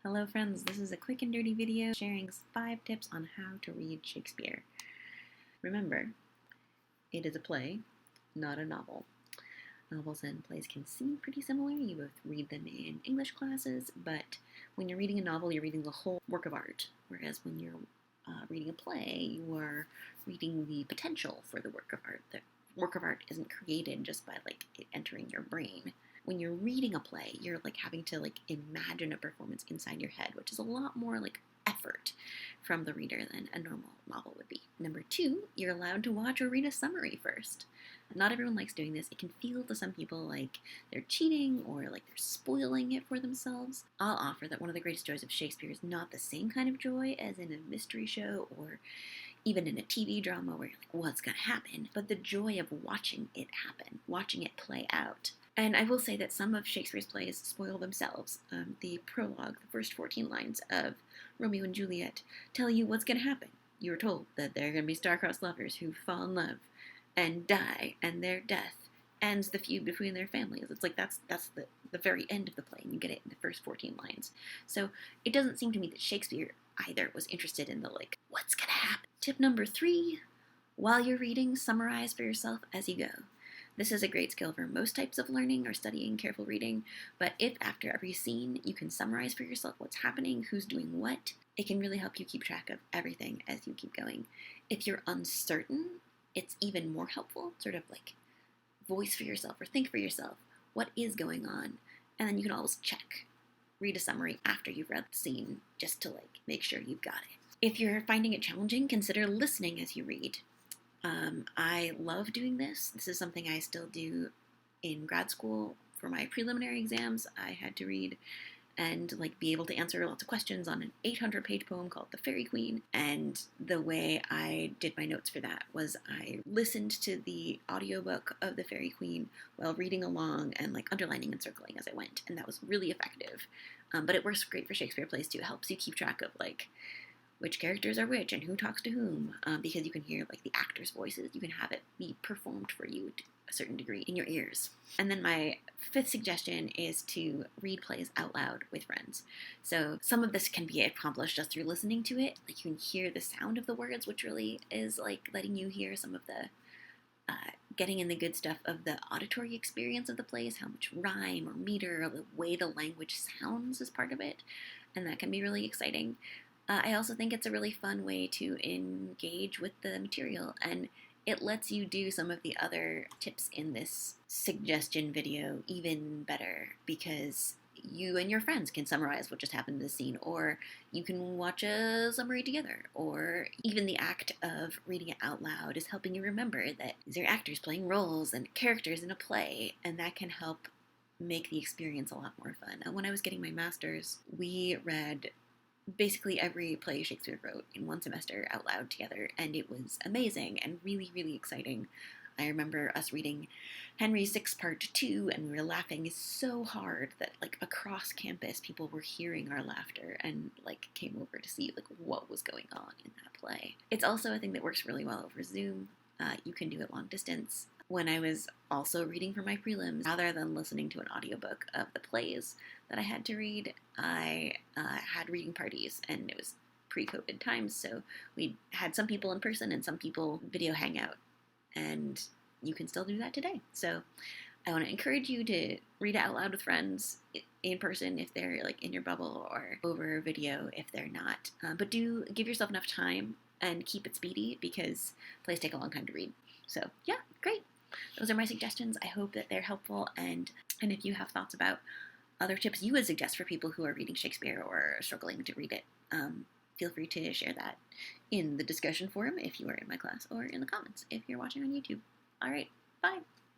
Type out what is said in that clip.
Hello friends, this is a quick and dirty video sharing 5 tips on how to read Shakespeare. Remember, it is a play, not a novel. Novels and plays can seem pretty similar. You both read them in English classes, but when you're reading a novel, you're reading the whole work of art. Whereas when you're reading a play, you are reading the potential for the work of art. The work of art isn't created just by it entering your brain. When you're reading a play, you're having to imagine a performance inside your head, which is a lot more effort from the reader than a normal novel would be. Number 2, you're allowed to watch or read a summary first. Not everyone likes doing this. It can feel to some people like they're cheating or like they're spoiling it for themselves. I'll offer that one of the greatest joys of Shakespeare is not the same kind of joy as in a mystery show or even in a TV drama where you're like, what's going to happen? But the joy of watching it happen, watching it play out. And I will say that some of Shakespeare's plays spoil themselves. The prologue, the first 14 lines of Romeo and Juliet, tell you what's going to happen. You're told that they're going to be star-crossed lovers who fall in love and die, and their death ends the feud between their families. It's that's the very end of the play, and you get it in the first 14 lines. So it doesn't seem to me that Shakespeare either was interested in the what's going to happen. Tip number 3, while you're reading, summarize for yourself as you go. This is a great skill for most types of learning or studying careful reading, but if after every scene you can summarize for yourself what's happening, who's doing what, it can really help you keep track of everything as you keep going. If you're uncertain, it's even more helpful, sort of voice for yourself or think for yourself what is going on, and then you can always check. Read a summary after you've read the scene just to make sure you've got it. If you're finding it challenging, consider listening as you read. I love doing this. This is something I still do in grad school. For my preliminary exams, I had to read and be able to answer lots of questions on an 800-page poem called The Fairy Queen. And the way I did my notes for that was I listened to the audiobook of The Fairy Queen while reading along and underlining and circling as I went. And that was really effective. But it works great for Shakespeare plays too. It helps you keep track of which characters are which and who talks to whom, because you can hear the actors' voices. You can have it be performed for you to a certain degree in your ears. And then my 5th suggestion is to read plays out loud with friends. So some of this can be accomplished just through listening to it. You can hear the sound of the words, which really is letting you hear some of the getting in the good stuff of the auditory experience of the plays, how much rhyme or meter or the way the language sounds is part of it. And that can be really exciting. I also think it's a really fun way to engage with the material, and it lets you do some of the other tips in this suggestion video even better, because you and your friends can summarize what just happened in the scene, or you can watch a summary together, or even the act of reading it out loud is helping you remember that these are actors playing roles and characters in a play, and that can help make the experience a lot more fun. When I was getting my master's, we read basically every play Shakespeare wrote in one semester out loud together, and it was amazing and really, really exciting. I remember us reading Henry VI Part 2, and we were laughing so hard that across campus people were hearing our laughter and came over to see what was going on in that play. It's also a thing that works really well over Zoom. You can do it long distance. When I was also reading for my prelims, rather than listening to an audiobook of the plays that I had to read, I had reading parties, and it was pre-COVID times, so we had some people in person and some people video hangout, and you can still do that today. So I want to encourage you to read it out loud with friends in person if they're in your bubble, or over video if they're not. But do give yourself enough time and keep it speedy, because plays take a long time to read. So yeah, great. Those are my suggestions. I hope that they're helpful, and if you have thoughts about other tips you would suggest for people who are reading Shakespeare or struggling to read it, feel free to share that in the discussion forum if you are in my class, or in the comments if you're watching on YouTube. All right, bye.